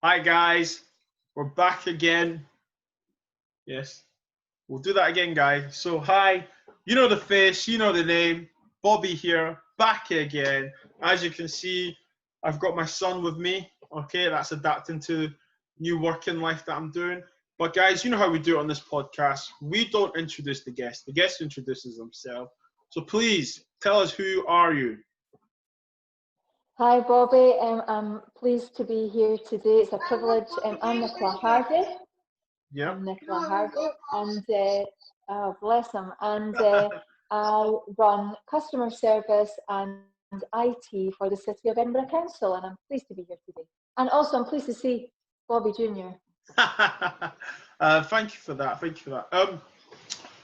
Hi guys, we're back again. Yes, we'll do that again, guys. So hi, you know the face, you know the name. Bobby here, back again. As you can see, I've got my son with me. Okay, that's adapting to new working life that I'm doing. But guys, you know how we do it on this podcast. We don't introduce the guest. The guest introduces himself. So please tell us, who are you? Hi, Bobby. I'm pleased to be here today. It's a privilege. I'm Nicola Harvey. Yeah. I'm Nicola Harvey, and oh, bless him. And I run customer service and IT for the City of Edinburgh Council, and I'm pleased to be here today. And also, I'm pleased to see Bobby Jr. Thank you for that. Thank you for that.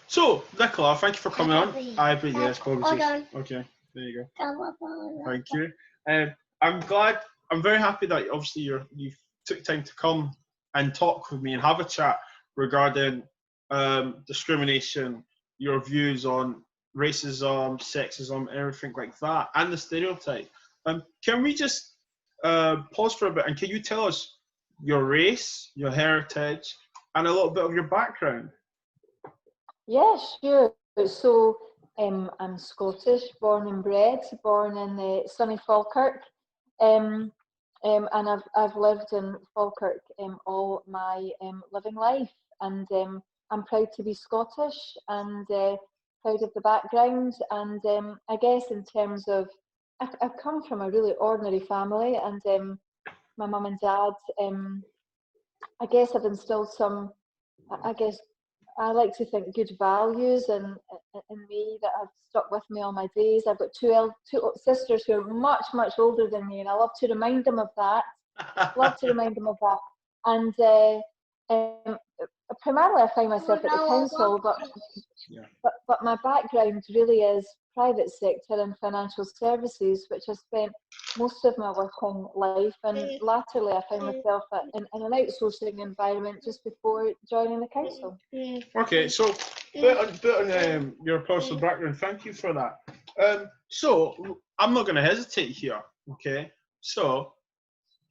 So, Nicola, thank you for coming on. I agree, yes, Bobby. Okay, there you go. Thank you. I'm very happy that obviously you took time to come and talk with me and have a chat regarding discrimination, your views on racism, sexism, everything like that, and the stereotype. Can we just pause for a bit, and can you tell us your race, your heritage, and a little bit of your background? Yeah, sure. So I'm Scottish, born and bred, born in sunny Falkirk, and I've lived in Falkirk all my living life, and I'm proud to be Scottish and proud of the background. And I guess in terms of, I've come from a really ordinary family, and my mum and dad, I guess have instilled some, I guess I like to think, good values in me that have stuck with me all my days. I've got two sisters who are much, much older than me, and I love to remind them of that. And primarily I find myself at the council, but my background really is private sector and financial services, which I spent most of my working life, and latterly I found myself in an outsourcing environment just before joining the council. Okay, so bit on your personal background. Thank you for that. So I'm not going to hesitate here. Okay, so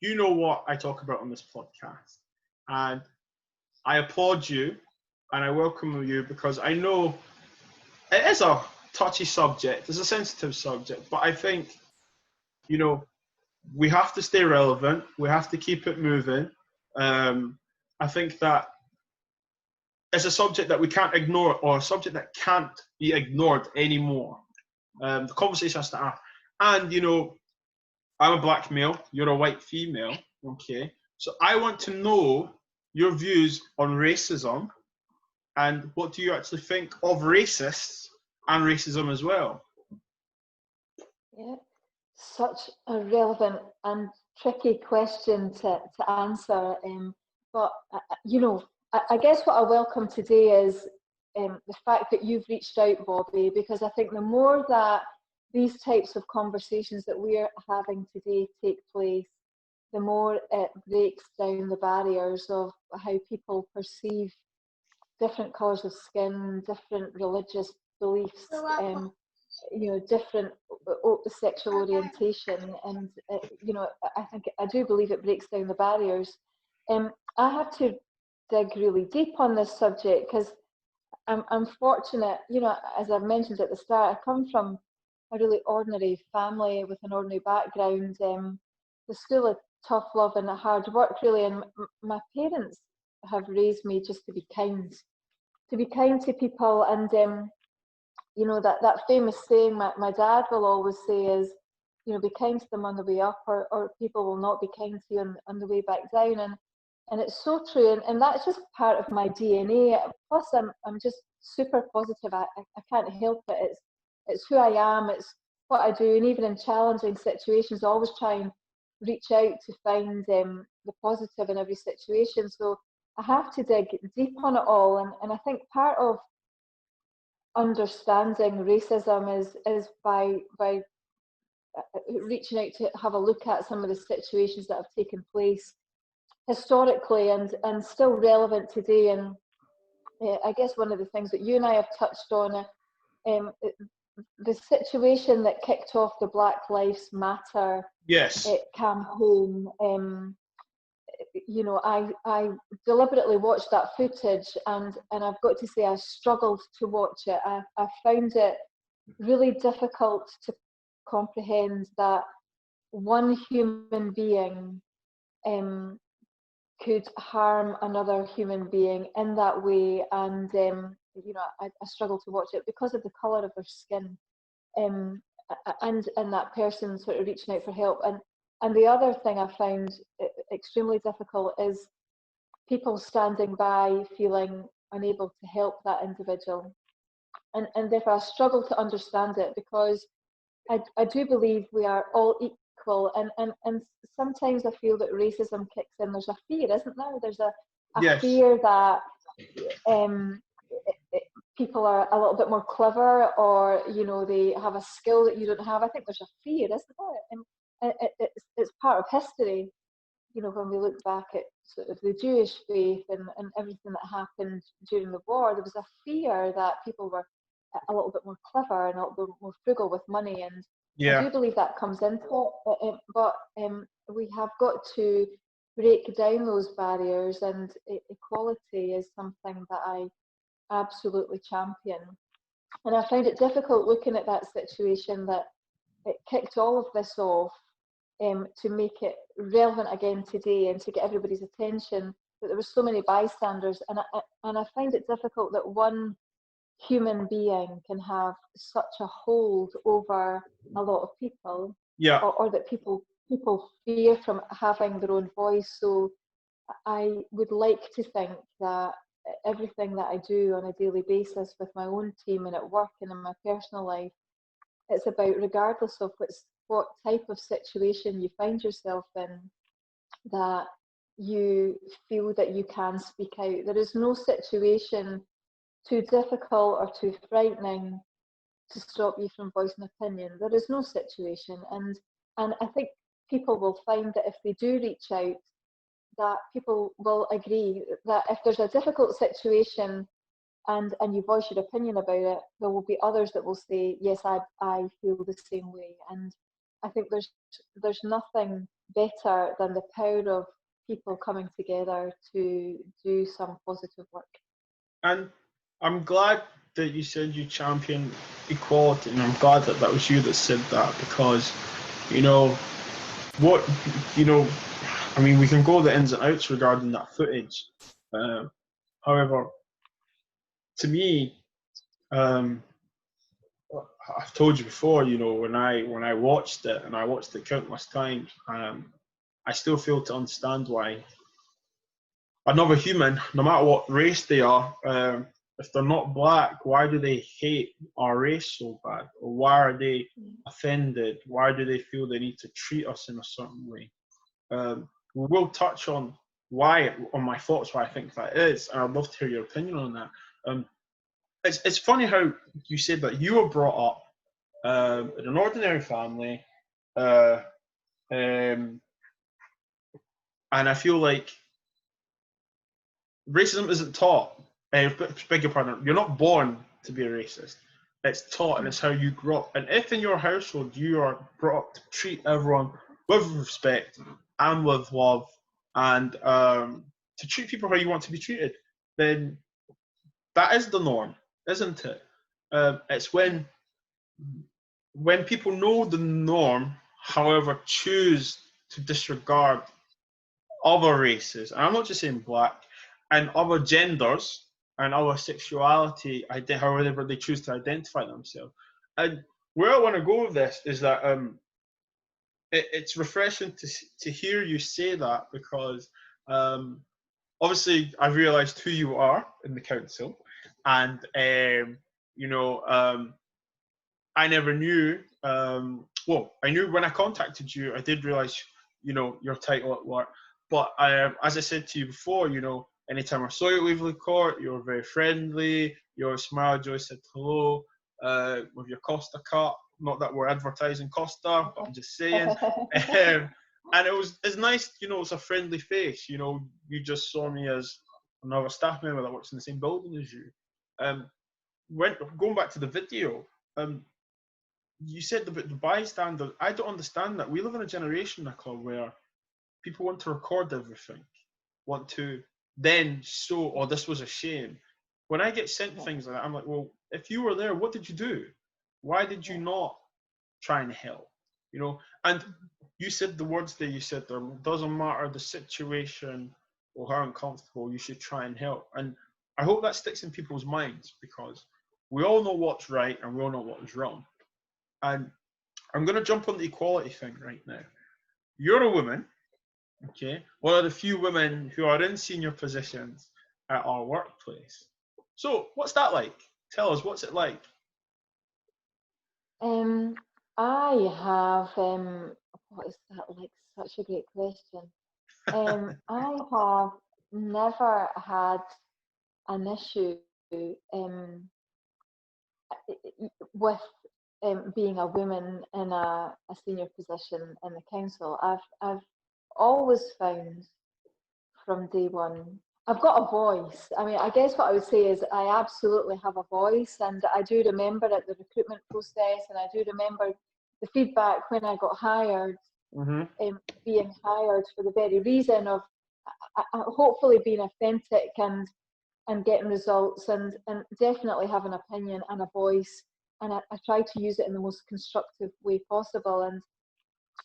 you know what I talk about on this podcast, and I applaud you and I welcome you because I know it is a touchy subject, it's a sensitive subject, but I think, you know, we have to stay relevant, we have to keep it moving. I think that it's a subject that we can't ignore, or a subject that can't be ignored anymore. The conversation has to happen. And, you know, I'm a black male, you're a white female, okay? So I want to know your views on racism and what do you actually think of racists and racism as well? Yeah, such a relevant and tricky question to answer. But, you know, I guess what I welcome today is the fact that you've reached out, Bobby, because I think the more that these types of conversations that we're having today take place, the more it breaks down the barriers of how people perceive different colours of skin, different religious beliefs, you know, different sexual orientation, and you know, I think I do believe it breaks down the barriers. I had to dig really deep on this subject because I'm fortunate, you know, as I've mentioned at the start, I come from a really ordinary family with an ordinary background. The school of tough love and hard work, really, and my parents have raised me just to be kind to people. And you know, that famous saying my dad will always say is, you know, be kind to them on the way up, or people will not be kind to you on the way back down. And it's so true, and that's just part of my DNA. Plus I'm just super positive. I can't help it. It's who I am, it's what I do, and even in challenging situations I always try and reach out to find the positive in every situation. So I have to dig deep on it all, and I think part of understanding racism is by reaching out to have a look at some of the situations that have taken place historically and still relevant today. And I guess one of the things that you and I have touched on, the situation that kicked off the Black Lives Matter Yes. campaign, you know, I deliberately watched that footage, and I've got to say I struggled to watch it. I found it really difficult to comprehend that one human being could harm another human being in that way, and you know, I struggled to watch it because of the colour of their skin, and that person sort of reaching out for help. And the other thing I found extremely difficult is people standing by feeling unable to help that individual. And therefore I struggle to understand it, because I do believe we are all equal, and sometimes I feel that racism kicks in. There's a fear, isn't there? There's a Yes. fear that people are a little bit more clever, or you know, they have a skill that you don't have. I think there's a fear, isn't there? And it's part of history. You know, when we look back at sort of the Jewish faith and everything that happened during the war, there was a fear that people were a little bit more clever and a little bit more frugal with money. And I Yeah. do believe that comes into it, but we have got to break down those barriers, and equality is something that I absolutely champion. And I found it difficult looking at that situation, that it kicked all of this off, to make it relevant again today and to get everybody's attention, that there were so many bystanders. And I find it difficult that one human being can have such a hold over a lot of people, Yeah. or that people fear from having their own voice. So I would like to think that everything that I do on a daily basis with my own team and at work and in my personal life, it's about, regardless of what type of situation you find yourself in, that you feel that you can speak out. There is no situation too difficult or too frightening to stop you from voicing opinion. There is no situation, and I think people will find that if they do reach out, that people will agree that if there's a difficult situation and you voice your opinion about it, there will be others that will say, yes, I feel the same way. And I think there's nothing better than the power of people coming together to do some positive work. And I'm glad that you said you champion equality, and I'm glad that that was you that said that, because, you know, what, you know, I mean, we can go the ins and outs regarding that footage. However, to me, um, I've told you before, you know, when I watched it, and I watched it countless times, I still fail to understand why another human, no matter what race they are, if they're not black, why do they hate our race so bad? Or why are they offended? Why do they feel they need to treat us in a certain way? We will touch on my thoughts, why I think that is, and I'd love to hear your opinion on that. It's funny how you said that you were brought up in an ordinary family, uh, um, and I feel like racism isn't taught. Beg your pardon. You're not born to be a racist. It's taught, and it's how you grow up. And if in your household you are brought up to treat everyone with respect and with love, and to treat people how you want to be treated, then that is the norm, isn't it? It's when people know the norm, however, choose to disregard other races, and I'm not just saying black, and other genders and other sexuality, however they choose to identify themselves. And where I want to go with this is that it's refreshing to hear you say that, because obviously I've realised who you are in the council, and you know, I never knew. Well, I knew when I contacted you, I did realise, you know, your title at work. But as I said to you before, you know, anytime I saw you at Waverley Court, you were very friendly. Your smile, Joy said hello with your Costa cup. Not that we're advertising Costa, but I'm just saying. And it's nice, you know, it's a friendly face. You know, you just saw me as another staff member that works in the same building as you. Going back to the video, you said about the bystander. I don't understand that. We live in a generation, Nicola, where people want to record everything, want to then show, oh, this was a shame. When I get sent yeah, things like that, I'm like, well, if you were there, what did you do? Why did you yeah, not try and help? You know, and you said the words that you said there, doesn't matter the situation or how uncomfortable, you should try and help. And I hope that sticks in people's minds, because we all know what's right and we all know what is wrong. And I'm going to jump on the equality thing right now. You're a woman, okay? One of the few women who are in senior positions at our workplace. So, what's that like? Tell us, what's it like? Um, I have, what is that like? Such a great question. I have never had an issue with being a woman in a senior position in the council. I've always found from day one. I've got a voice. I mean, I guess what I would say is I absolutely have a voice, and I do remember at the recruitment process, and I do remember the feedback when I got hired, Mm-hmm. being hired for the very reason of hopefully being authentic and getting results, and definitely have an opinion and a voice, and I try to use it in the most constructive way possible. And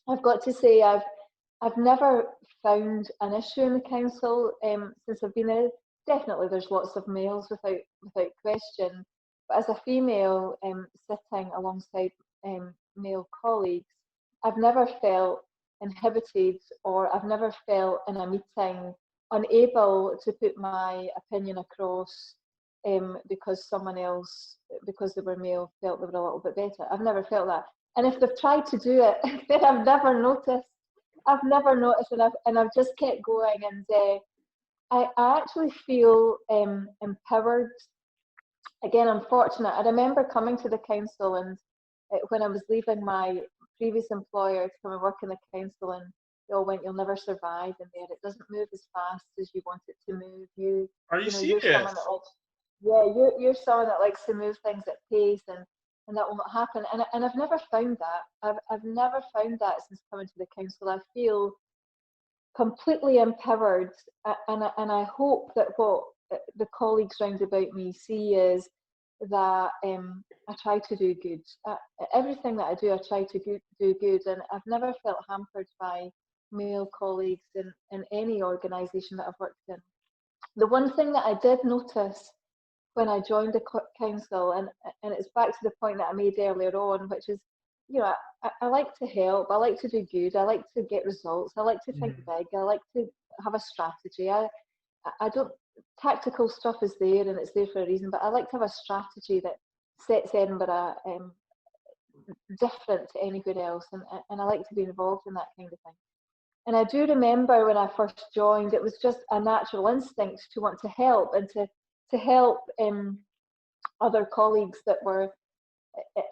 I've got to say, I've never found an issue in the council since I've been there. Definitely, there's lots of males without question, but as a female sitting alongside male colleagues, I've never felt inhibited, or I've never felt in a meeting unable to put my opinion across because someone else, because they were male, felt they were a little bit better. I've never felt that. And if they've tried to do it, then I've never noticed. I've never noticed, and I've just kept going. And I actually feel empowered. Again, I'm fortunate. I remember coming to the council, and when I was leaving my previous employer to come and work in the council, and they all went, "You'll never survive in there. It doesn't move as fast as you want it to move. Are you You know, you're someone serious? that likes, yeah, you're someone that likes to move things at pace, and that will not happen." And I've never found that. I've never found that since coming to the council. I feel completely empowered, and I hope that what the colleagues round about me see is that I try to do good. Everything that I do, I try to do good, and I've never felt hampered by male colleagues in any organisation that I've worked in. The one thing that I did notice when I joined the council, and it's back to the point that I made earlier on, which is, you know, I like to help, I like to do good, I like to get results, I like to think Mm. big, I like to have a strategy. I don't, tactical stuff is there and it's there for a reason, but I like to have a strategy that sets Edinburgh different to anywhere else, and I like to be involved in that kind of thing. And I do remember when I first joined, it was just a natural instinct to want to help, and to help other colleagues that were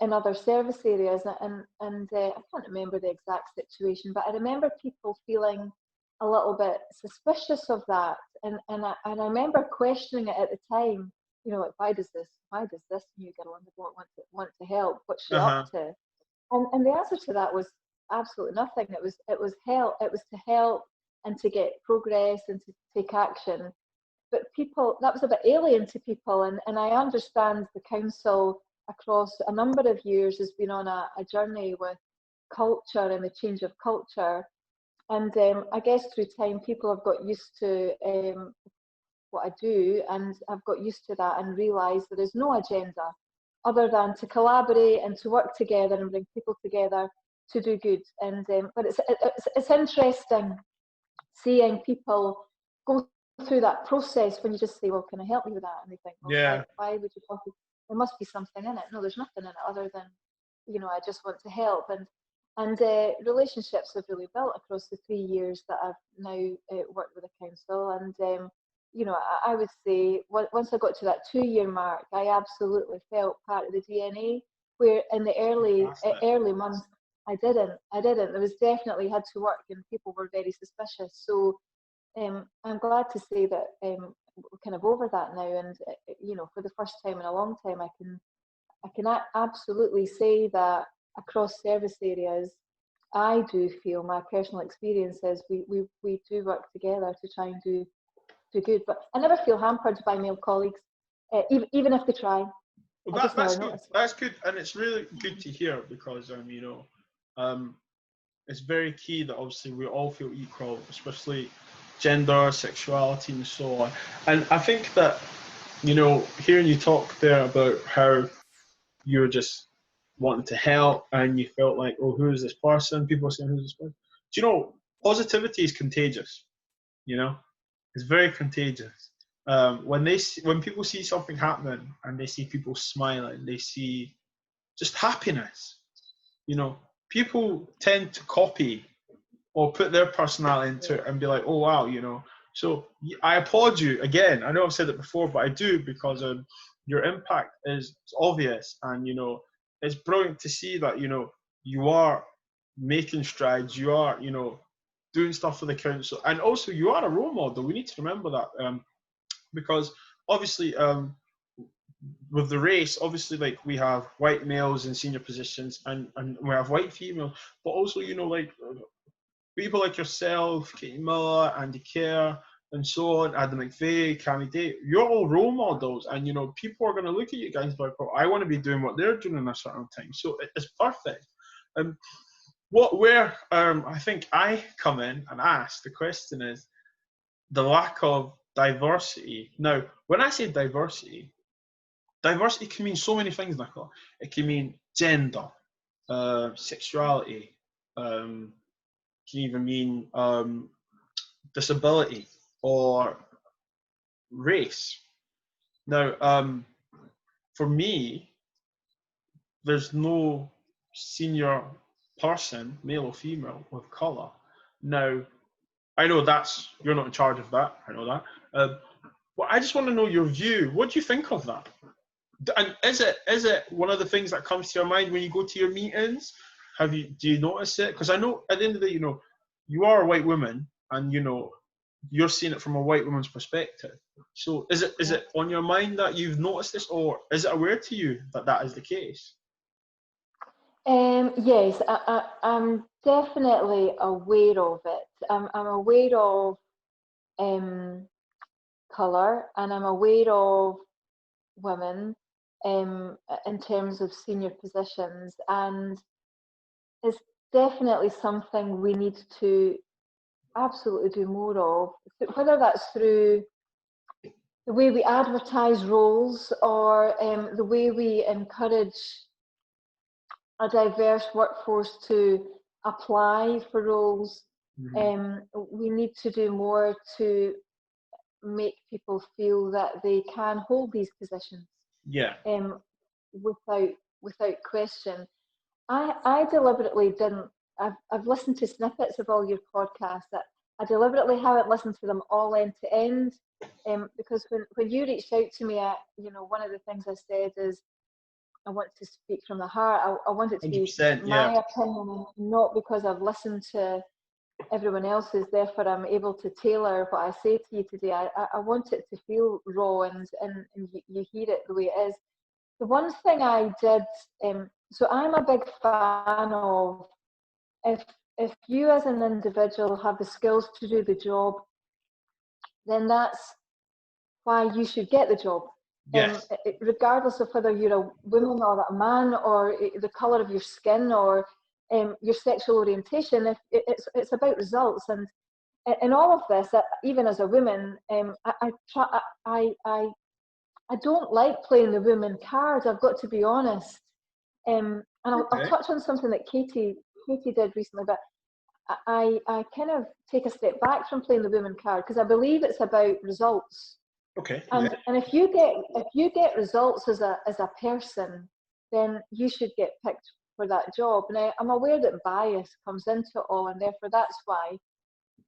in other service areas. And I can't remember the exact situation, but I remember people feeling a little bit suspicious of that, and I remember questioning it at the time. You know, like, why does this new girl on the block want to help? What's she up Uh-huh. to? And the answer to that was absolutely nothing. It was help. It was to help and to get progress and to take action. But people, that was a bit alien to people, and I understand the council across a number of years has been on a journey with culture and the change of culture. And I guess through time, people have got used to what I do, and I've got used to that and realised there is no agenda other than to collaborate and to work together and bring people together to do good. And but it's interesting seeing people go through that process when you just say, "Well, can I help you with that?" And they think, "Well, Yeah. why would you want to? There must be something in it." No, there's nothing in it other than, I just want to help. And relationships have really built across the 3 years that I've now worked with the council. And I would say once I got to that 2 year mark, I absolutely felt part of the DNA. Where in the Fantastic. early months, I didn't. There was definitely had to work, and people were very suspicious. So I'm glad to say that we're kind of over that now, and for the first time in a long time, I can absolutely say that across service areas, I do feel, my personal experience is we do work together to try and do good. But I never feel hampered by male colleagues, even if they try. Well, I just that's never good. notice it. That's good, and it's really good to hear because um, it's very key that obviously we all feel equal, especially gender, sexuality, and so on. And I think that hearing you talk there about how you're just wanting to help and you felt like, oh, who is this person? People are saying, who's this person? Do you know, positivity is contagious. It's very contagious. When people see something happening and they see people smiling, they see just happiness. People tend to copy or put their personality into it and be like, oh wow. So I applaud you again. I know I've said it before, but I do because your impact is obvious, and it's brilliant to see that you are making strides. You are doing stuff for the council, and also you are a role model. We need to remember that because obviously with the race, obviously, like we have white males in senior positions and we have white females, but also like people like yourself, Katie Miller, Andy Kerr, and so on, Adam McVeigh, Cammy Day, you're all role models, and people are going to look at you guys like, oh, I want to be doing what they're doing in a certain time. So it's perfect. Where I think I come in and ask the question is the lack of diversity. Now, when I say diversity can mean so many things, Nicola. It can mean gender, sexuality, can even mean disability or race. Now, for me, there's no senior person, male or female, with colour. Now, I know you're not in charge of that. I know that. But I just want to know your view. What do you think of that? And is it one of the things that comes to your mind when you go to your meetings? Do you notice it? Because I know at the end of the day, you are a white woman, and you're seeing it from a white woman's perspective. So is it on your mind that you've noticed this, or is it aware to you that that is the case? Yes, I'm definitely aware of it. I'm aware of colour, and I'm aware of women in terms of senior positions, and it's definitely something we need to absolutely do more of, whether that's through the way we advertise roles or the way we encourage a diverse workforce to apply for roles. We need to do more to make people feel that they can hold these positions. Yeah. Without question. I deliberately didn't. I've listened to snippets of all your podcasts. That I deliberately haven't listened to them all end to end, because when you reached out to me, one of the things I said is I want to speak from the heart. I want it to be my opinion, not because I've listened to everyone else's. Therefore, I'm able to tailor what I say to you today. I want it to feel raw and you hear it the way it is. The one thing I did, so I'm a big fan of if you as an individual have the skills to do the job, then that's why you should get the job. Yes. Regardless of whether you're a woman or a man or the colour of your skin or your sexual orientation, if it's about results. And in all of this, even as a woman, I don't like playing the woman card. I've got to be honest. And I'll touch on something that Katie did recently, but I kind of take a step back from playing the woman card because I believe it's about results. Okay. And if you get results as a person, then you should get picked for that job. Now I'm aware that bias comes into it all, and therefore that's why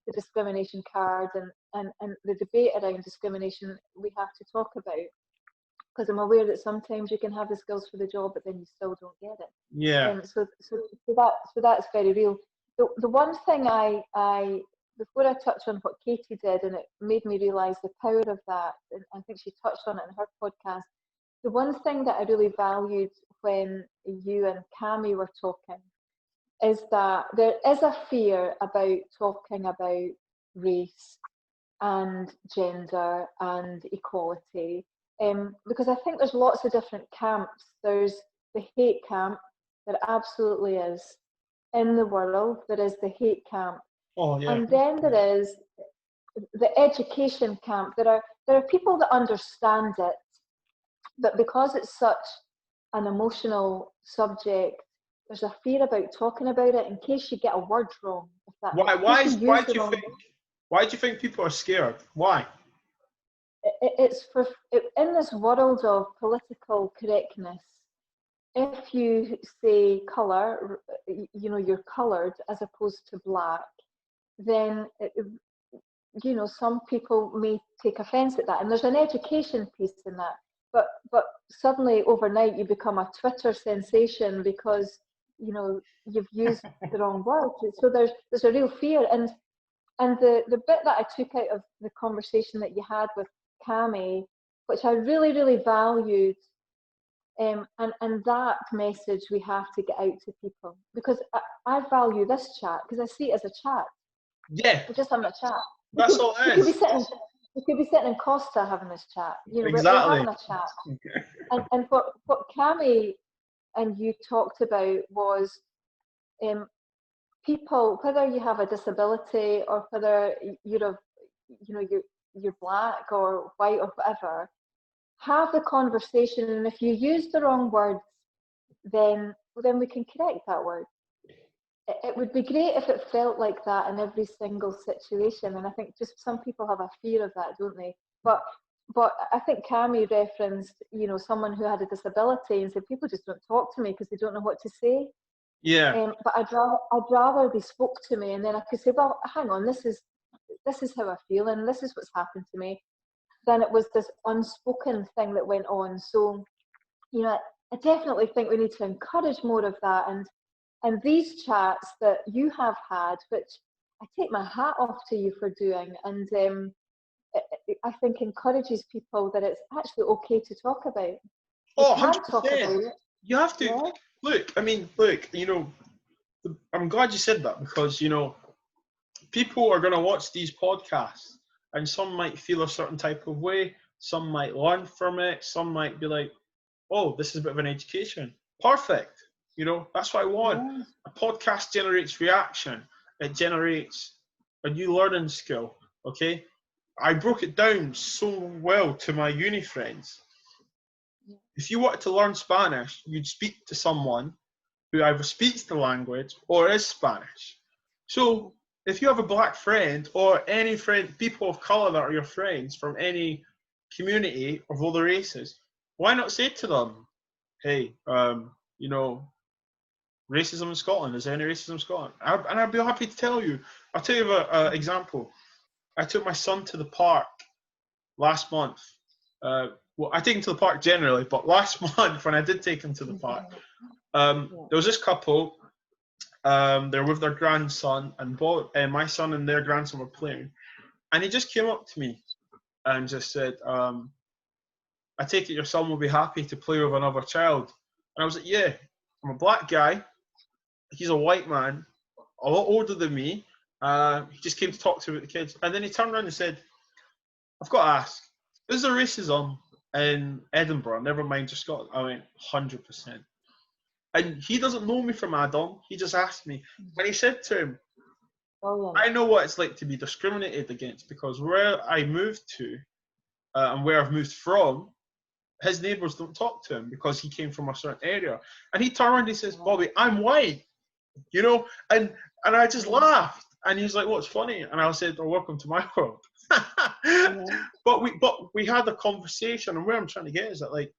the discrimination card and the debate around discrimination we have to talk about. Because I'm aware that sometimes you can have the skills for the job, but then you still don't get it. Yeah. So that's very real. The one thing I before I touch on what Katie did, and it made me realise the power of that, and I think she touched on it in her podcast. The one thing that I really valued when you and Cammy were talking is that there is a fear about talking about race and gender and equality, because I think there's lots of different camps. There's the hate camp, there absolutely is. In the world, there is the hate camp. Oh, yeah. And then there is the education camp. There are people that understand it, but because it's such an emotional subject, there's a fear about talking about it in case you get a word wrong. Why do you think people are scared? Why? It's in this world of political correctness. If you say colour, you're coloured as opposed to black, then some people may take offence at that, and there's an education piece in that. But suddenly overnight you become a Twitter sensation because you've used the wrong word. So there's a real fear, and the bit that I took out of the conversation that you had with Cami, which I really, really valued, and that message we have to get out to people, because I value this chat because I see it as a chat. Yeah. We're just having a chat. That's all it is. We could be sitting in Costa having this chat. Exactly. We're having a chat. Okay. And what Cami and you talked about was people, whether you have a disability or whether you're black or white or whatever, have the conversation, and if you use the wrong words, then we can correct that word. It would be great if it felt like that in every single situation, and I think just some people have a fear of that, don't they? But I think Cami referenced, someone who had a disability and said people just don't talk to me because they don't know what to say. Yeah. But I'd rather they spoke to me, and then I could say, well, hang on, this is how I feel, and this is what's happened to me. Then it was this unspoken thing that went on. So, I definitely think we need to encourage more of that, and these chats that you have had, which I take my hat off to you for doing, and I think encourages people that it's actually okay to talk about. Oh, 100%. You have to. Yeah. Look, I'm glad you said that, because, people are going to watch these podcasts, and some might feel a certain type of way, some might learn from it, some might be like, oh, this is a bit of an education. Perfect. That's what I want. Yeah. A podcast generates reaction. It generates a new learning skill, okay? I broke it down so well to my uni friends. If you wanted to learn Spanish, you'd speak to someone who either speaks the language or is Spanish. So if you have a black friend or any people of colour that are your friends from any community of other races, why not say to them, hey, racism in Scotland, is there any racism in Scotland? And I'd be happy to tell you. I'll tell you an example. I took my son to the park last month. Well, I take him to the park generally, but last month when I did take him to the park, there was this couple. They're with their grandson, and both my son and their grandson were playing. And he just came up to me and just said, I take it your son will be happy to play with another child. And I was like, yeah, I'm a black guy. He's a white man, a lot older than me. He just came to talk to me about the kids. And then he turned around and said, I've got to ask, is there racism in Edinburgh? Never mind just Scotland. I went, 100%. And he doesn't know me from Adam. He just asked me. And he said to him, I know what it's like to be discriminated against, because where I moved to and where I've moved from, his neighbours don't talk to him because he came from a certain area. And he turned around and he says, Bobby, I'm white. And I just laughed. And he's like, what's funny? And I said, oh, welcome to my world. But we had a conversation, and where I'm trying to get is that, like,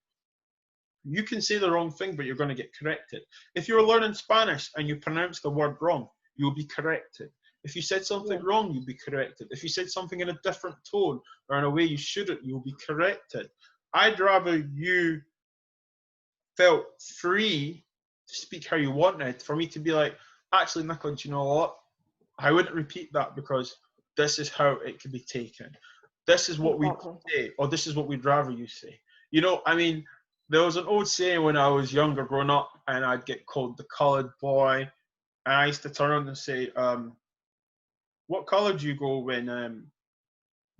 you can say the wrong thing, but you're going to get corrected. If you're learning Spanish and you pronounce the word wrong, you'll be corrected. If you said something wrong, you'll be corrected. If you said something in a different tone or in a way you shouldn't, you'll be corrected. I'd rather you felt free to speak how you wanted, for me to be like, actually, Nicola, do you know what? I wouldn't repeat that because this is how it could be taken. This is what we say, or this is what we'd rather you say. There was an old saying when I was younger growing up, and I'd get called the coloured boy, And I used to turn around and say, what colour do you go when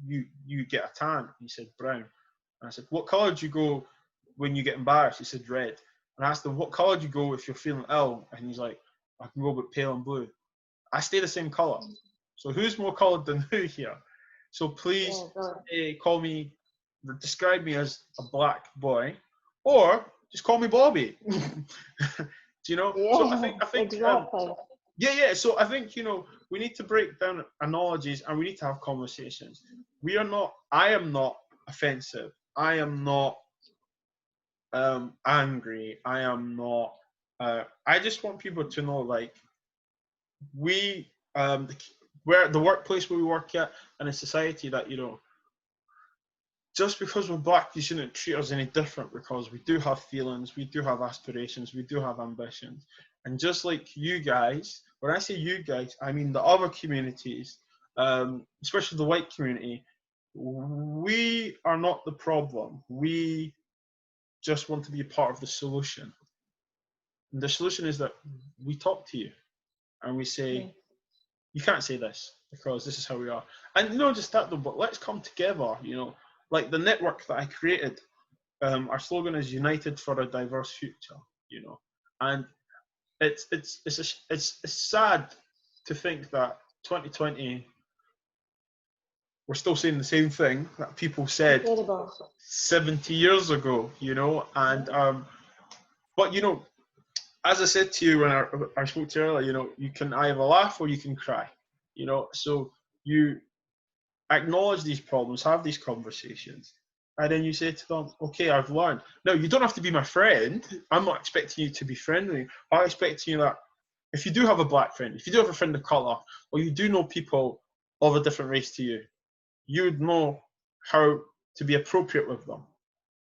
you get a tan? He said brown. And I said, what colour do you go when you get embarrassed? He said red. And I asked him, what colour do you go if you're feeling ill? And he's like, I can go with pale and blue. I stay the same colour. So who's more coloured than who here? So please call me, describe me as a black boy, or just call me Bobby. Do you know? Yeah, so I think exactly. yeah. So I think, we need to break down analogies and we need to have conversations. I am not offensive. I am not angry. I am not. I just want people to know, like, we, where the workplace where we work at, and in society, that just because we're black, you shouldn't treat us any different, because we do have feelings, we do have aspirations, we do have ambitions. And just like you guys, when I say you guys, I mean the other communities, especially the white community, we are not the problem. We just want to be a part of the solution. And the solution is that we talk to you and we say, you can't say this because this is how we are. And not just that though, but let's come together, like the network that I created. Our slogan is United for a Diverse Future, and it's sad to think that 2020 we're still saying the same thing that people said Incredible. 70 years ago, and but as I said to you when I spoke to you earlier, you can either laugh or you can cry, so you acknowledge these problems, have these conversations, and then you say to them, okay, I've learned. Now, you don't have to be my friend. I'm not expecting you to be friendly. I'm expecting you that if you do have a black friend, if you do have a friend of colour, or you do know people of a different race to you, you would know how to be appropriate with them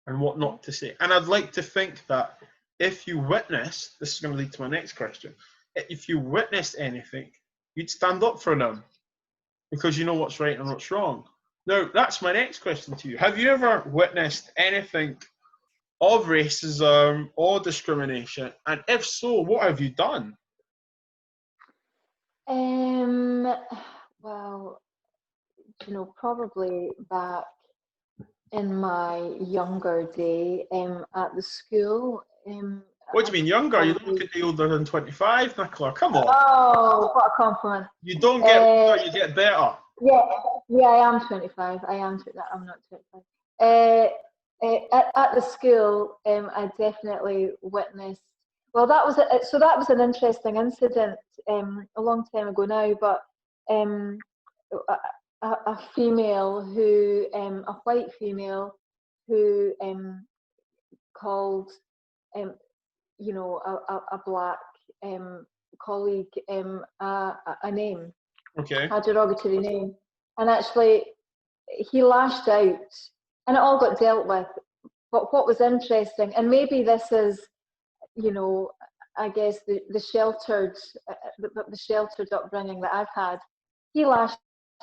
and what not to say. And I'd like to think that if you witness, this is going to lead to my next question, if you witnessed anything, you'd stand up for them because you know what's right and what's wrong. Now, that's my next question to you. Have you ever witnessed anything of racism or discrimination? And if so, what have you done? Well, probably back in my younger day, at the school. What do you mean younger? You don't get older than 25, Nicola. Come on. Oh, what a compliment. You don't get older, you get better. Yeah, I am 25. I'm not 25. At the school, I definitely witnessed. Well, that was an interesting incident a long time ago now. But a female who, a white female who called, a black colleague a name, Okay. a derogatory name, and actually he lashed out, and it all got dealt with. But what was interesting, and maybe this is, I guess the sheltered upbringing that I've had, he lashed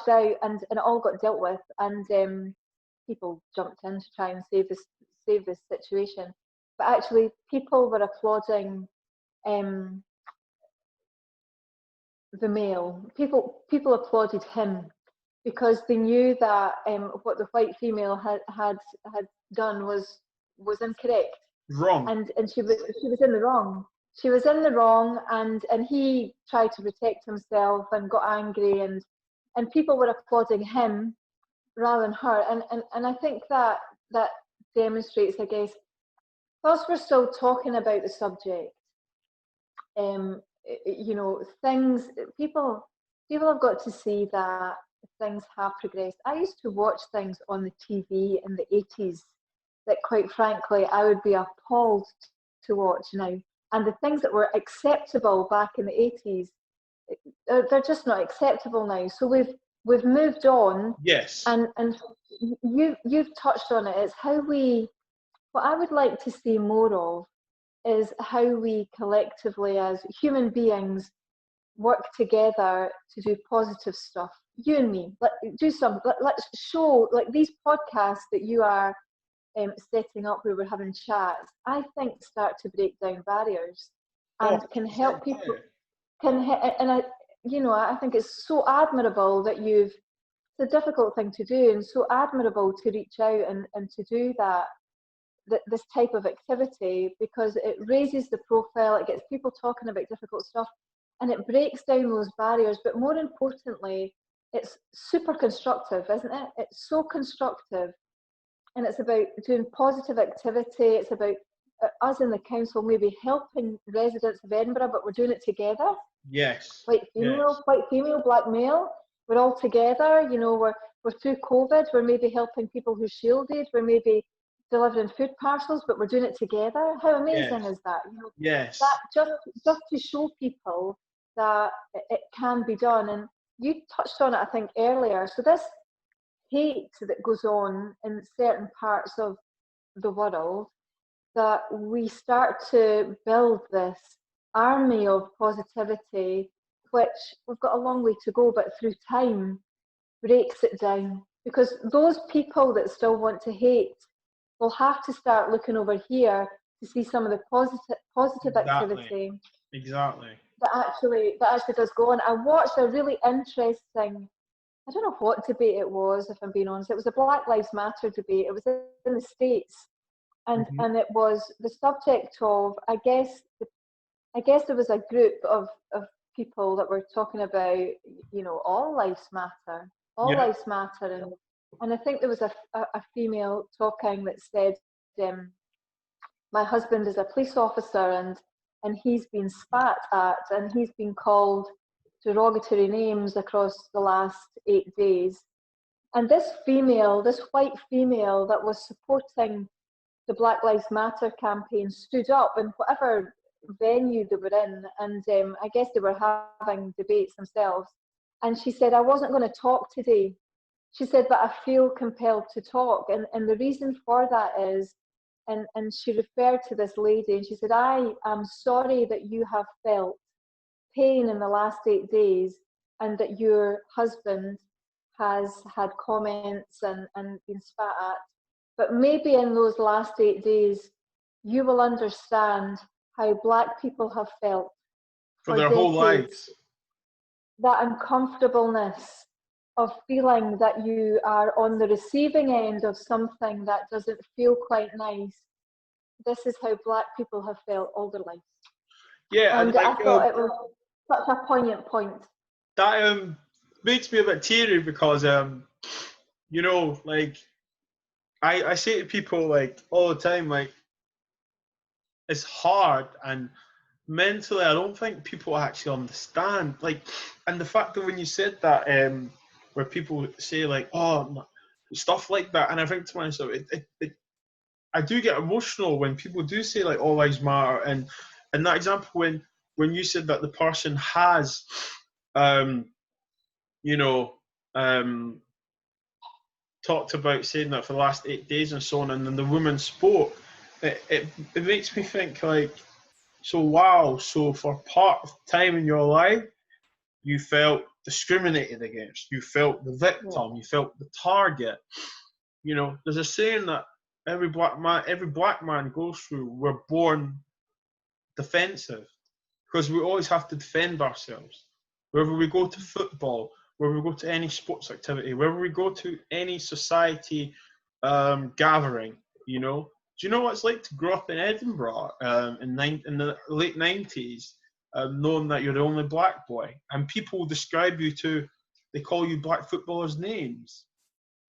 out, and it all got dealt with, and people jumped in to try and save this situation. But actually, people were applauding the male. People applauded him because they knew that what the white female had done was incorrect. Wrong. And she was in the wrong. She was in the wrong, and he tried to protect himself and got angry, and people were applauding him rather than her. And I think that demonstrates, I guess, whilst we're still talking about the subject, things, people have got to see that things have progressed. I used to watch things on the TV in the 80s that, quite frankly, I would be appalled to watch now. And the things that were acceptable back in the 80s, they're just not acceptable now. So we've moved on. Yes. And you've touched on it. It's how what I would like to see more of is how we collectively as human beings work together to do positive stuff. You and me, let's show, like these podcasts that you are setting up where we're having chats, I think start to break down barriers and can help people. and I think it's so admirable that it's a difficult thing to do, and so admirable to reach out and to do this type of activity, because it raises the profile, it gets people talking about difficult stuff, and it breaks down those barriers. But more importantly, it's super constructive, isn't it? It's so constructive, and it's about doing positive activity. It's about us in the council maybe helping residents of Edinburgh, but we're doing it together. Yes. White female, black male. We're all together. We're through COVID. We're maybe helping people who shielded. We're maybe delivering food parcels, but we're doing it together. How amazing is that? Yes. That just to show people that it can be done. And you touched on it, I think, earlier. So this hate that goes on in certain parts of the world, that we start to build this army of positivity, which we've got a long way to go, but through time breaks it down. Because those people that still want to hate will have to start looking over here to see some of the positive activity. Exactly. That actually does go on. I watched a really interesting, I don't know what debate it was, if I'm being honest. It was a Black Lives Matter debate. It was in the States. And it was the subject of, I guess there was a group of people that were talking about, all lives matter, lives matter, and I think there was a female talking that said, my husband is a police officer and he's been spat at and he's been called derogatory names across the last 8 days, and this white female that was supporting the Black Lives Matter campaign stood up in whatever venue they were in, and I guess they were having debates themselves, and she said, I wasn't going to talk today. She said, but I feel compelled to talk, and the reason for that is, and she referred to this lady, and she said, I am sorry that you have felt pain in the last 8 days, and that your husband has had comments and been spat at. But maybe in those last 8 days, you will understand how Black people have felt for their whole lives. That uncomfortableness of feeling that you are on the receiving end of something that doesn't feel quite nice. This is how Black people have felt all their lives. Yeah, and I thought it was such a poignant point. That makes me a bit teary because I say to people all the time, it's hard, and mentally I don't think people actually understand. And the fact that when you said that, where people say stuff like that, and I think to myself, I do get emotional when people do say all lives matter, and that example when you said that the person has talked about saying that for the last 8 days and so on, and then the woman spoke, it makes me think so for part of time in your life you felt discriminated against, you felt the victim, you felt the target. There's a saying that every black man goes through. We're born defensive because we always have to defend ourselves. Wherever we go to football, wherever we go to any sports activity, wherever we go to any society gathering, do you know what it's like to grow up in Edinburgh in the late 90s, knowing that you're the only Black boy, and people describe you they call you Black footballers' names,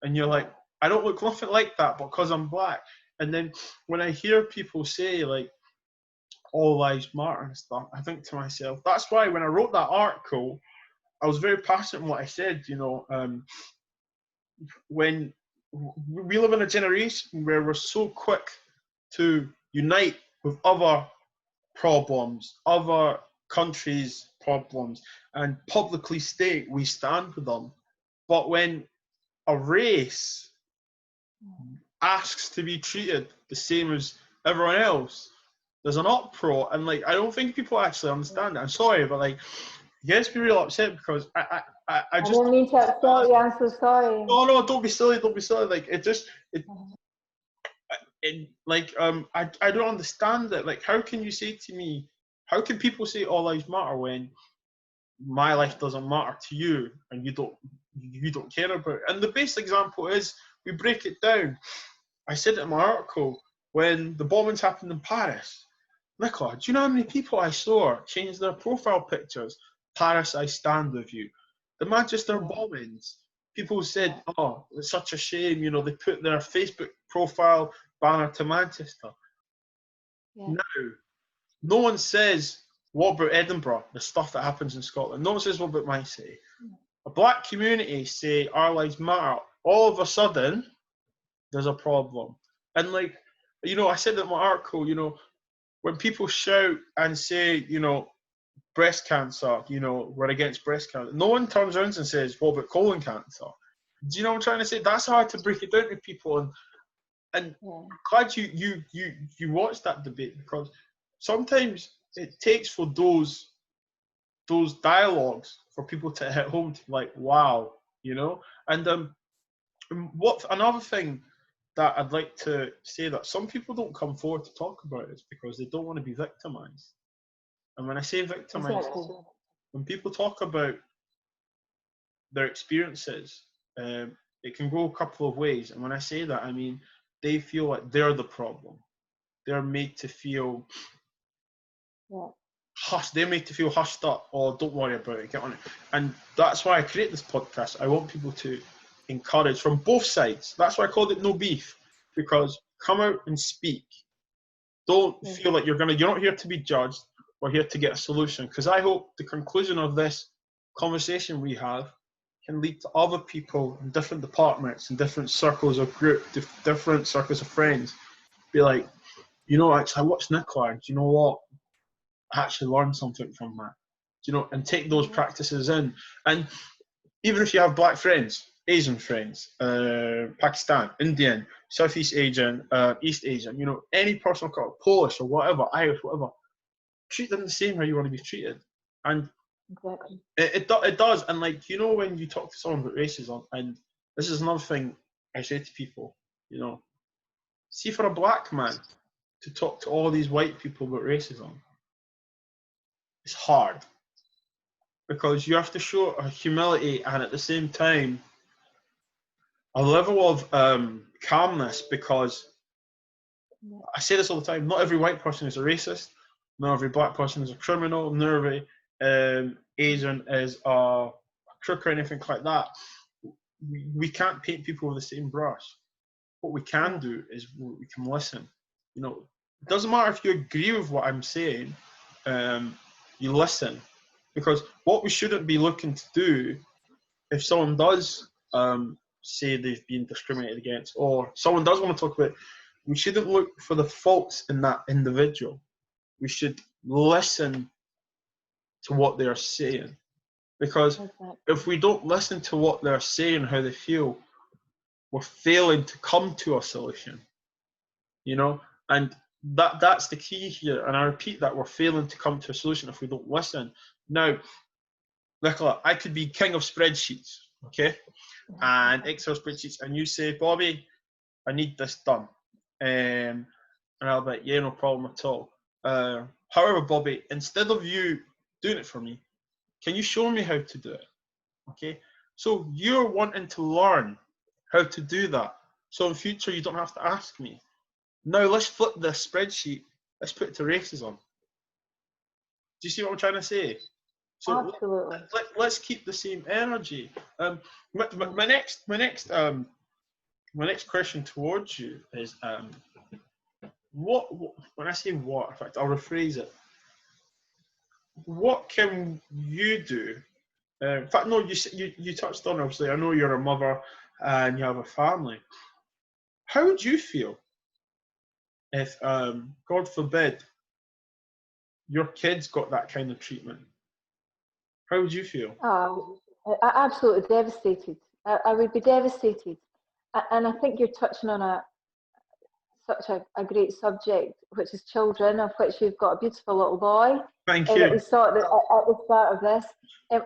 and you're like, I don't look nothing like that, but because I'm Black. And then when I hear people say all lives matter and stuff, I think to myself, that's why when I wrote that article, I was very passionate in what I said. When we live in a generation where we're so quick to unite with other problems, other countries' problems, and publicly state we stand with them. But when a race asks to be treated the same as everyone else, there's an uproar, and I don't think people actually understand it. I'm sorry, but it gets me real upset because I just. I don't mean to upset you. I'm so sorry. No, don't be silly. Don't be silly. I don't understand it. How can you say to me? How can people say all lives matter when my life doesn't matter to you, and you don't care about it. And the best example is, we break it down. I said it in my article, when the bombings happened in Paris, Nicola, do you know how many people I saw change their profile pictures? Paris, I stand with you. The Manchester bombings, people said, oh, it's such a shame, you know, they put their Facebook profile banner to Manchester. Yeah. Now, no one says, what about Edinburgh, the stuff that happens in Scotland? No one says, what about my city? A black community say, our lives matter. All of a sudden, there's a problem. And like, you know, I said in my article, you know, when people shout and say, you know, breast cancer, you know, we're against breast cancer, no one turns around and says, what about colon cancer? Do you know what I'm trying to say? That's hard to break it down to people. And I'm glad you watched that debate, because sometimes it takes for those dialogues for people to hit home to, like, wow, you know. And what another thing that I'd like to say, that some people don't come forward to talk about, is because they don't want to be victimized. And when I say victimized, when people talk about their experiences, it can go a couple of ways. And when I say that, I mean they feel like they're the problem. They're made to feel hushed. They're made to feel hushed up. Oh, don't worry about it. Get on it. And that's why I create this podcast. I want people to encourage from both sides. That's why I called it No Beef, because come out and speak. Don't feel like you're not here to be judged. We're here to get a solution. Because I hope the conclusion of this conversation we have can lead to other people in different departments, in different circles of group, different circles of friends, be like, you know, actually, I watched Nicola, and do you know what? I actually learned something from that. Do you know, and take those practices in. And even if you have black friends, Asian friends, Pakistan, Indian, Southeast Asian, East Asian, you know, any person called Polish or whatever, Irish, whatever, treat them the same how you want to be treated. And it does. And like, you know, when you talk to someone about racism, and this is another thing I say to people, you know, see, for a black man to talk to all these white people about racism, it's hard, because you have to show a humility and at the same time a level of calmness, because I say this all the time, not every white person is a racist, not every black person is a criminal, not every Asian is a crook or anything like that. We can't paint people with the same brush. What we can do is we can listen. You know, it doesn't matter if you agree with what I'm saying, you listen. Because what we shouldn't be looking to do, if someone does say they've been discriminated against, or someone does want to talk about it, we shouldn't look for the faults in that individual. We should listen to what they're saying. Because if we don't listen to what they're saying, how they feel, we're failing to come to a solution. You know, and that's the key here. And I repeat that, we're failing to come to a solution if we don't listen. Now, Nicola, I could be king of spreadsheets, okay, and Excel spreadsheets, and you say, Bobby, I need this done, and I'll be like, yeah, no problem at all. However, Bobby, instead of you doing it for me, can you show me how to do it? Okay, so you're wanting to learn how to do that, so in future you don't have to ask me. Now let's flip this spreadsheet. Let's put it to racism. Do you see what I'm trying to say? So absolutely. Let's keep the same energy. My next question towards you is what when I say what, in fact, I'll rephrase it. What can you do? In fact, no, you touched on, obviously, I know you're a mother and you have a family. How would you feel if, God forbid, your kids got that kind of treatment? How would you feel? Absolutely devastated. I would be devastated. And I think you're touching on such a great subject, which is children, of which you've got a beautiful little boy. Thank you. That we saw at the start of this.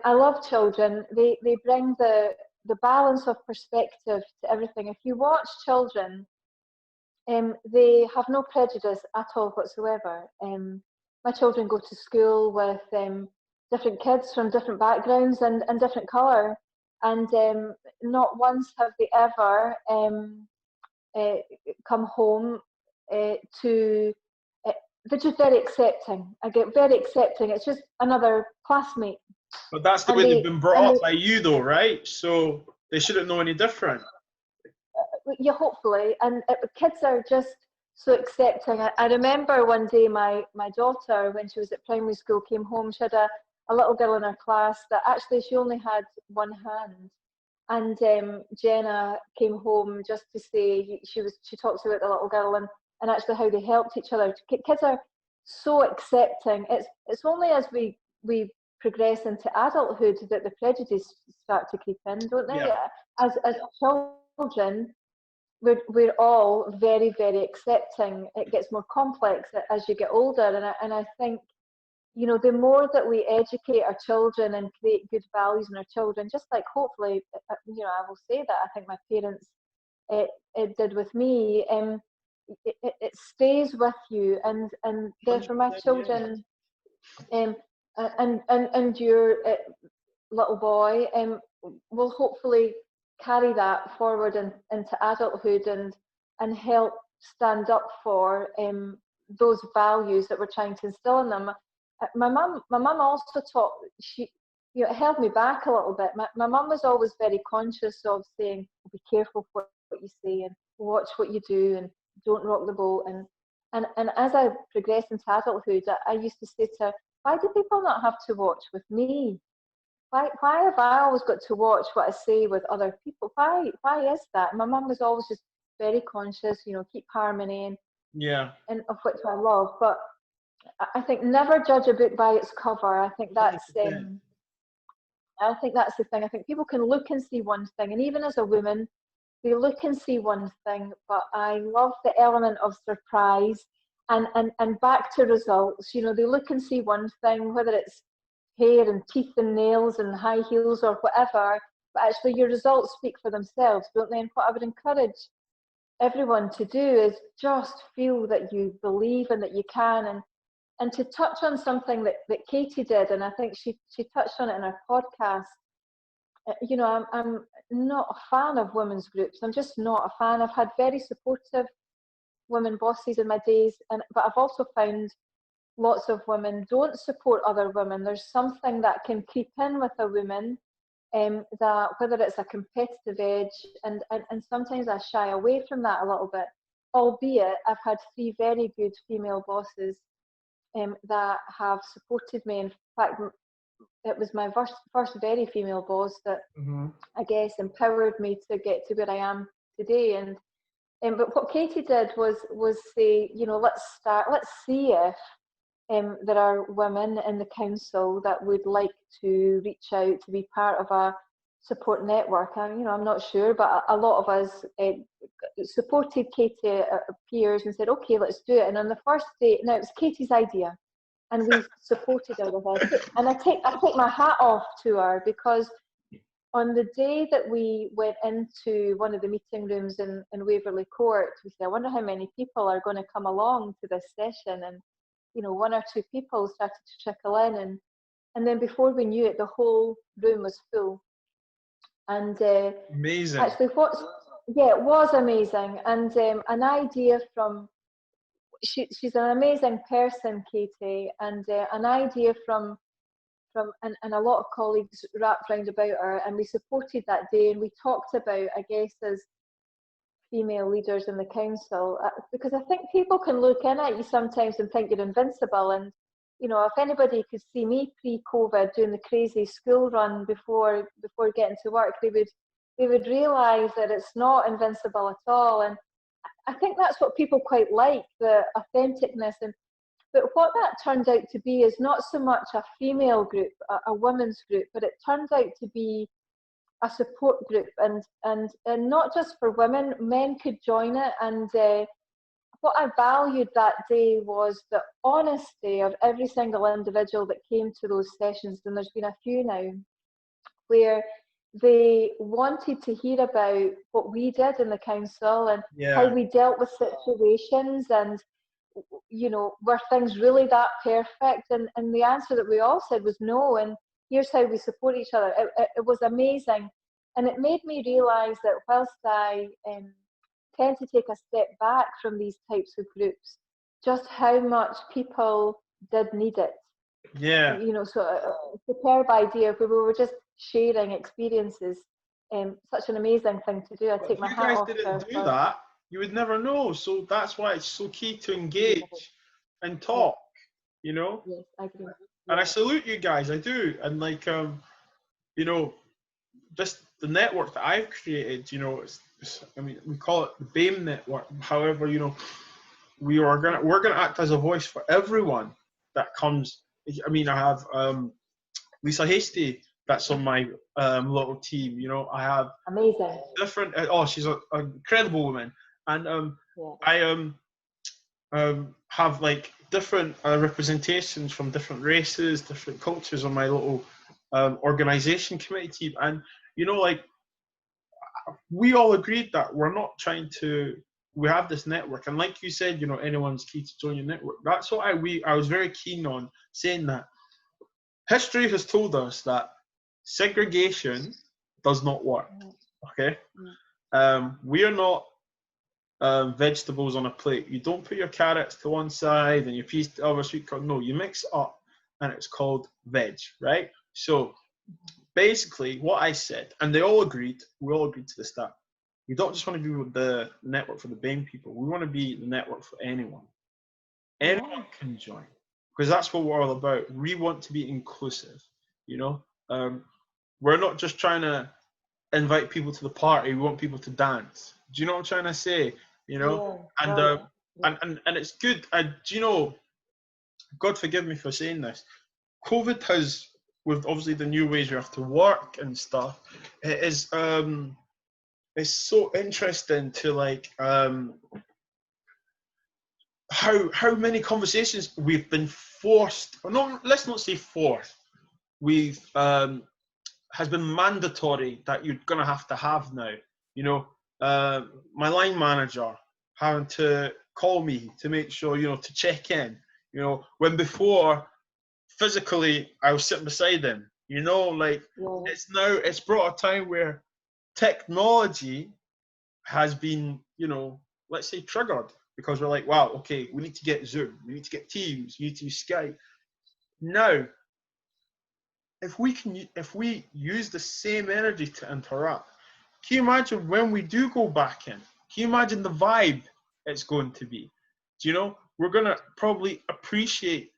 I love children. They bring the balance of perspective to everything. If you watch children, they have no prejudice at all whatsoever. My children go to school with different kids from different backgrounds and different colour, and not once have they ever come home to. They're just very accepting. I get very accepting. It's just another classmate. But that's the way they've been brought up by you, though, right? So they shouldn't know any different. Yeah, hopefully. And kids are just so accepting. I remember one day my daughter, when she was at primary school, came home. She had a little girl in her class that actually she only had one hand. And Jenna came home just to say she talks about the little girl and actually how they helped each other. Kids are so accepting. It's only as we progress into adulthood that the prejudice start to creep in, don't they? Yeah. As children, we're all very, very accepting. It gets more complex as you get older, and I think, you know, the more that we educate our children and create good values in our children, just like hopefully, you know, I will say that I think my parents it did with me. It stays with you, and therefore my children, and your little boy, will hopefully carry that forward into adulthood and help stand up for those values that we're trying to instill in them. My mum also taught, you know, it held me back a little bit. My mum was always very conscious of saying, be careful what you say and watch what you do and don't rock the boat. And as I progressed into adulthood, I used to say to her, why do people not have to watch with me? Why have I always got to watch what I say with other people? Why is that? My mum was always just very conscious, you know, keep harmony and of which I love. But I think never judge a book by its cover. I think that's the thing. I think people can look and see one thing, and even as a woman, they look and see one thing. But I love the element of surprise and back to results. You know, they look and see one thing, whether it's hair and teeth and nails and high heels or whatever, but actually your results speak for themselves, don't they? And what I would encourage everyone to do is just feel that you believe and that you can, and to touch on something that Katie did, and I think she touched on it in her podcast. You know, I'm not a fan of women's groups. I'm just not a fan. I've had very supportive women bosses in my days, but I've also found lots of women don't support other women. There's something that can creep in with a woman, that whether it's a competitive edge, and sometimes I shy away from that a little bit, albeit I've had 3 very good female bosses that have supported me. In fact, it was my first very female boss that I guess empowered me to get to where I am today. And but what Katie did was say, you know, let's see if there are women in the council that would like to reach out to be part of a support network. You know, I'm not sure, but a lot of us supported Katie, peers, and said, okay, let's do it. And on the first day, now it was Katie's idea, and we supported her with it. And I take my hat off to her, because on the day that we went into one of the meeting rooms in Waverley Court, we said, I wonder how many people are going to come along to this session. And, you know, 1 or 2 people started to trickle in. And then before we knew it, the whole room was full. And amazing. Actually, it was amazing. And an idea from, she's an amazing person, Katie, and an idea from and a lot of colleagues wrapped round about her, and we supported that day, and we talked about, I guess, as female leaders in the council, because I think people can look in at you sometimes and think you're invincible. And you know, if anybody could see me pre-COVID doing the crazy school run before getting to work, they would realise that it's not invincible at all. And I think that's what people quite like, the authenticness. But what that turned out to be is not so much a female group, a women's group, but it turns out to be a support group, and not just for women. Men could join it. And what I valued that day was the honesty of every single individual that came to those sessions. And there's been a few now where they wanted to hear about what we did in the council and how we dealt with situations. And were things really that perfect? And the answer that we all said was no. And here's how we support each other. It was amazing. And it made me realise that whilst I tend to take a step back from these types of groups, just how much people did need it. Yeah. So a superb idea where we were just sharing experiences. Such an amazing thing to do. I take my hat off. If you guys didn't do that, you would never know. So that's why it's so key to engage and talk. Yes, I agree. And I salute you guys. I do. And like just the network that I've created. We call it the BAME network. However, we're gonna act as a voice for everyone that comes. I have Lisa Hasty, that's on my little team. I have amazing different. She's an incredible woman, and I have like different representations from different races, different cultures on my little organization committee team, and we all agreed that we're not trying to. We have this network, and like you said, anyone's key to join your network. That's what I was very keen on saying that. History has told us that segregation does not work. Okay, we are not vegetables on a plate. You don't put your carrots to one side and your peas to the other. Sweet corn. No, you mix it up, and it's called veg, right? So basically, what I said, and they all agreed. We all agreed to this, that we don't just want to be with the network for the BAME people. We want to be the network for anyone. Anyone can join. Because that's what we're all about. We want to be inclusive, we're not just trying to invite people to the party. We want people to dance. Do you know what I'm trying to say? And it's good. God forgive me for saying this. COVID has, with obviously the new ways we have to work and stuff, it is it's so interesting to how many conversations we've been forced, or no, let's not say forced, we've has been mandatory that you're gonna have now. My line manager having to call me to make sure, to check in, when before physically I was sitting beside him, it's brought a time where technology has been, let's say triggered. Because we're like, wow, okay, we need to get Zoom, we need to get Teams, we need to use Skype. Now, if we use the same energy to interact, can you imagine when we do go back in? Can you imagine the vibe it's going to be? We're gonna probably appreciate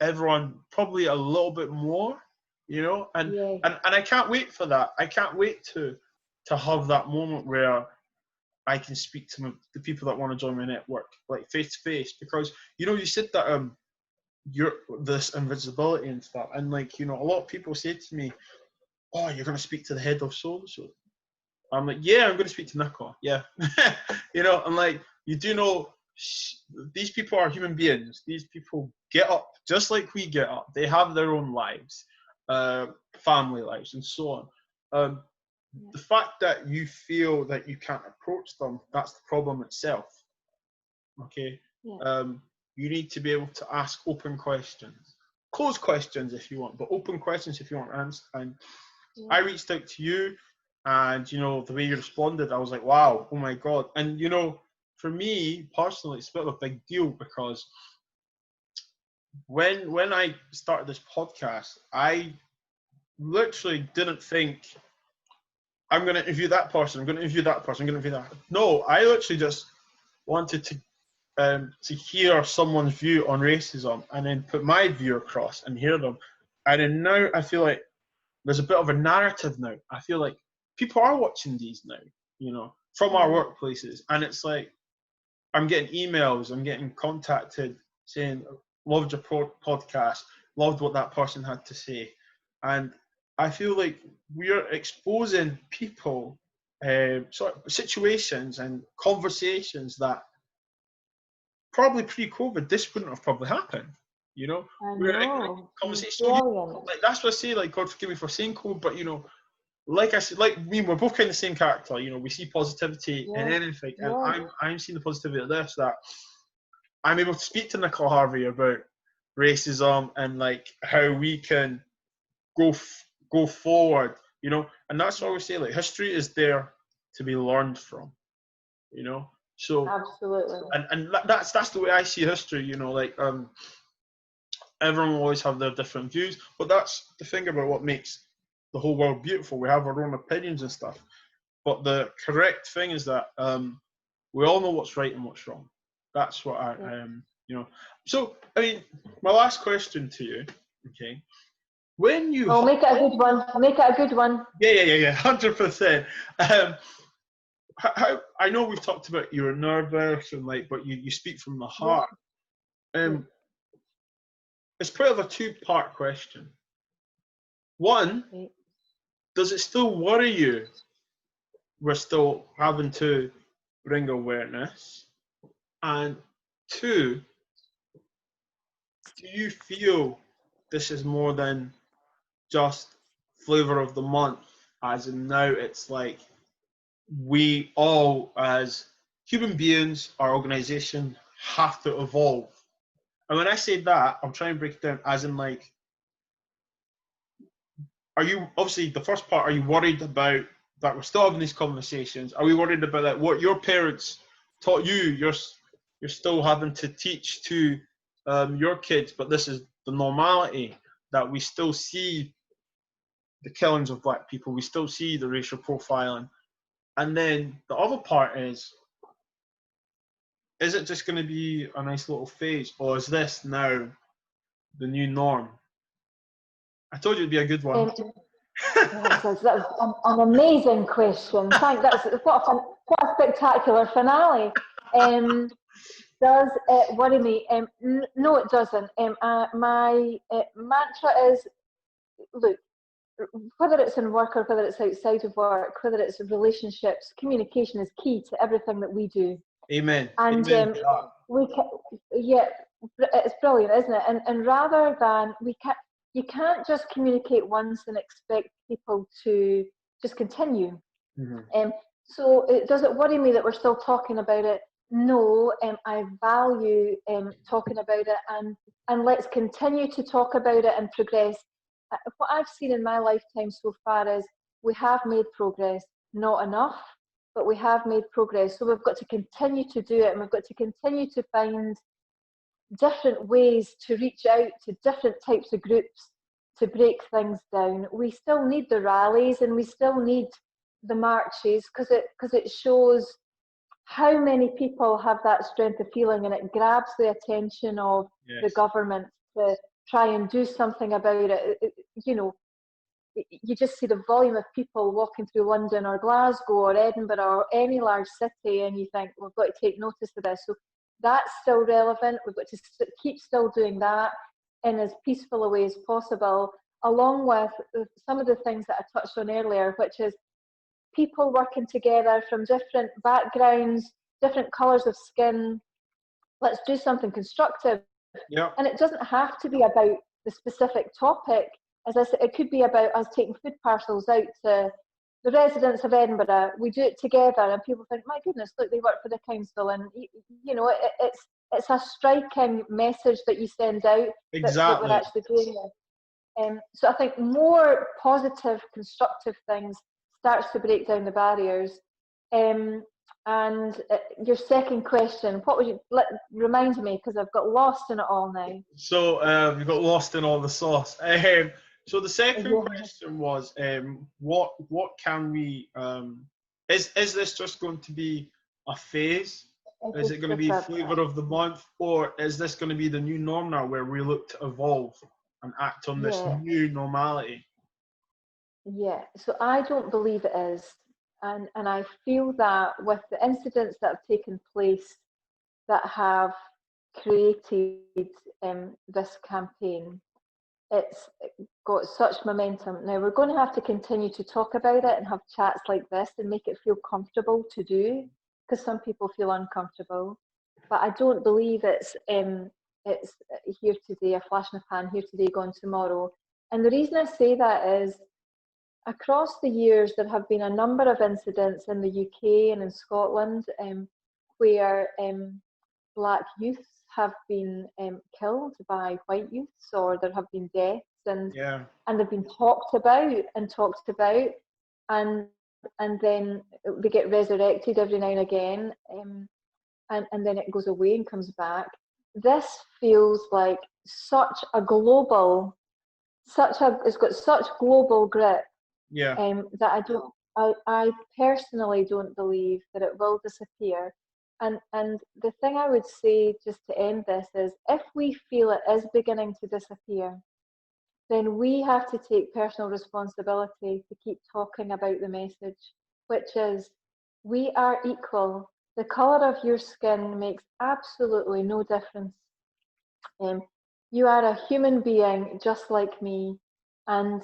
everyone probably a little bit more, and I can't wait for that. I can't wait to have that moment where I can speak to the people that want to join my network, like face to face, because you said that you're this invisibility and stuff, and a lot of people say to me, "Oh, you're going to speak to the head of so and so." I'm like, "Yeah, I'm going to speak to Nicola." Yeah, I'm like, you do know, these people are human beings. These people get up just like we get up. They have their own lives, family lives, and so on. The fact that you feel that you can't approach them, that's the problem itself. Okay? You need to be able to ask open questions. Closed questions if you want, but open questions if you want to answer. And I reached out to you, and the way you responded, I was like, wow, oh my God. And for me personally, it's a bit of a big deal, because when I started this podcast, I literally didn't think, I'm going to interview that person, I'm going to interview that person, I'm going to interview that. No, I literally just wanted to hear someone's view on racism, and then put my view across and hear them. And then now I feel like there's a bit of a narrative now. I feel like people are watching these now, from our workplaces. And it's like, I'm getting emails, I'm getting contacted saying, loved your podcast, loved what that person had to say. And I feel like we're exposing people, situations and conversations that probably pre-COVID, this wouldn't have probably happened. We're conversations. So that's what I say. Like, God forgive me for saying COVID, but like I said, like me, we're both kind of the same character. We see positivity in anything, and I'm seeing the positivity of this. That I'm able to speak to Nicola Harvey about racism and like how we can go forward, and that's what we say. Like history is there to be learned from, So Absolutely. and that's the way I see history. Like everyone will always have their different views, but that's the thing about what makes the whole world beautiful. We have our own opinions and stuff, but the correct thing is that we all know what's right and what's wrong. That's what So, I mean, my last question to you, okay? When you make it a good one. Make it a good one. Yeah, 100%. How I know we've talked about you're nervous and but you speak from the heart. It's part of a two-part question. One, does it still worry you? We're still having to bring awareness. And two, do you feel this is more than just flavor of the month, as in now it's like we all as human beings, our organization have to evolve. And when I say that, I'm trying to break it down as in like, are you, obviously the first part, are you worried about that we're still having these conversations? Are we worried about that what your parents taught you, you're still having to teach to your kids, but this is the normality, that we still see the killings of black people, we still see the racial profiling. And then the other part is it just going to be a nice little phase, or is this now the new norm? I told you it'd be a good one. That's an amazing question. That's what a spectacular finale. Does it worry me? No, it doesn't. My mantra is, look, whether it's in work or whether it's outside of work, whether it's relationships, communication is key to everything that we do. Amen. And Amen. it's brilliant, isn't it? And rather than you can't just communicate once and expect people to just continue. Mm-hmm. So does it worry me that we're still talking about it? No, I value talking about it, and let's continue to talk about it and progress. What I've seen in my lifetime so far is we have made progress, not enough, but we have made progress. So we've got to continue to do it, and we've got to continue to find different ways to reach out to different types of groups to break things down. We still need the rallies and we still need the marches because it shows how many people have that strength of feeling, and it grabs the attention of the government to try and do something about it. You just see the volume of people walking through London or Glasgow or Edinburgh or any large city, and you think, we've got to take notice of this. So that's still relevant. We've got to keep still doing that in as peaceful a way as possible, along with some of the things that I touched on earlier, which is people working together from different backgrounds, different colours of skin. Let's do something constructive. Yeah. And it doesn't have to be about the specific topic. As I said, it could be about us taking food parcels out to the residents of Edinburgh. We do it together, and people think, my goodness, look, they work for the council. And, it's a striking message that you send out that we're actually doing this. So I think more positive, constructive things starts to break down the barriers. And your second question, what would you remind me, because I've got lost in it all now. So you got lost in all the sauce. So the second question was, what can we? Is this just going to be a phase? Is it going to be flavour of the month, or is this going to be the new norm now, where we look to evolve and act on this new normality? Yeah, so I don't believe it is. And I feel that with the incidents that have taken place that have created this campaign, it's got such momentum. Now, we're going to have to continue to talk about it and have chats like this and make it feel comfortable to do, because some people feel uncomfortable. But I don't believe it's here today, a flash in the pan, here today, gone tomorrow. And the reason I say that is, across the years, there have been a number of incidents in the UK and in Scotland where black youths have been killed by white youths, or there have been deaths, and they've been talked about, and then they get resurrected every now and again, and then it goes away and comes back. This feels like it's got such global grip, that I personally don't believe that it will disappear. And the thing I would say, just to end this, is if we feel it is beginning to disappear, then we have to take personal responsibility to keep talking about the message, which is we are equal. The colour of your skin makes absolutely no difference. You are a human being just like me, and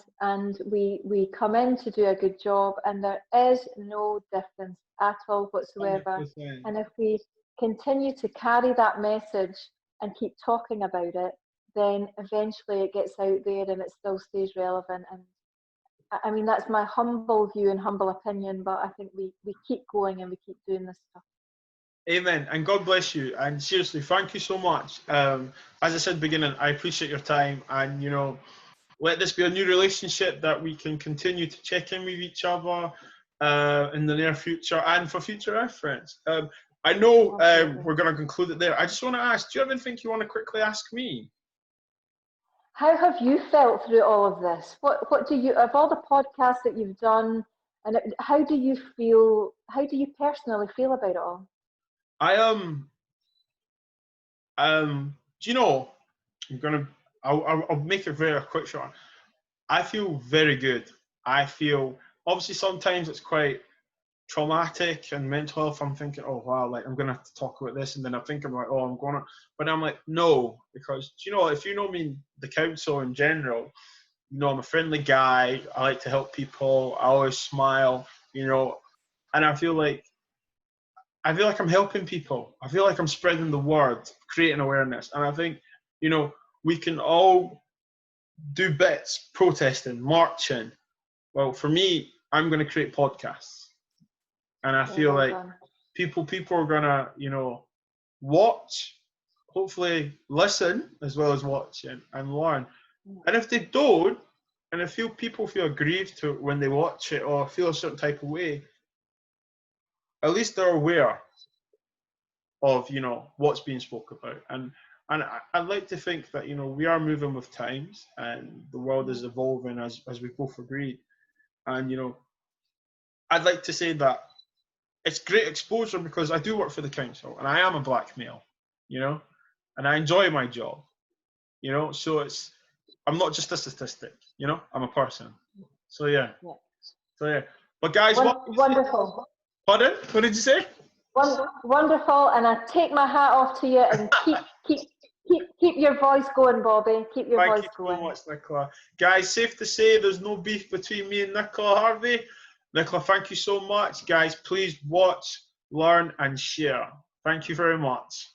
we come in to do a good job, and there is no difference at all whatsoever. 100%. And if we continue to carry that message and keep talking about it, then eventually it gets out there and it still stays relevant. And I mean, that's my humble view and humble opinion, but I think we keep going and we keep doing this stuff. Amen. And God bless you. And seriously, thank you so much. As I said at the beginning, I appreciate your time. And, let this be a new relationship that we can continue to check in with each other in the near future and for future reference. I know we're going to conclude it there. I just want to ask, do you have anything you want to quickly ask me? How have you felt through all of this? What do you, of all the podcasts that you've done, and how do you feel? How do you personally feel about it all? I'll make it very quick short. I feel very good. I feel, obviously sometimes it's quite traumatic and mental health. I'm thinking, oh wow, like I'm gonna have to talk about this, and then I'm thinking about, oh, I'm gonna, but I'm like, no, because if you know me, the council in general, I'm a friendly guy. I like to help people. I always smile, and I feel like I'm helping people. I feel like I'm spreading the word, creating awareness, and I think, we can all do bits, protesting, marching. Well, for me, I'm going to create podcasts, and I feel like people are gonna, watch, hopefully listen as well as watch and learn. And if they don't, and if people feel aggrieved to it when they watch it or feel a certain type of way, at least they're aware of what's being spoke about. And I'd like to think that we are moving with times, and the world is evolving as we both agreed. And I'd like to say that it's great exposure, because I do work for the council and I am a black male, and I enjoy my job, so I'm not just a statistic, I'm a person. So yeah. But guys, wonderful. Pardon? What did you say? Wonderful, and I take my hat off to you, and keep your voice going, Bobby. Keep your voice going. Thank you so much, Nicola. Guys, safe to say there's no beef between me and Nicola Harvey. Nicola, thank you so much. Guys, please watch, learn, and share. Thank you very much.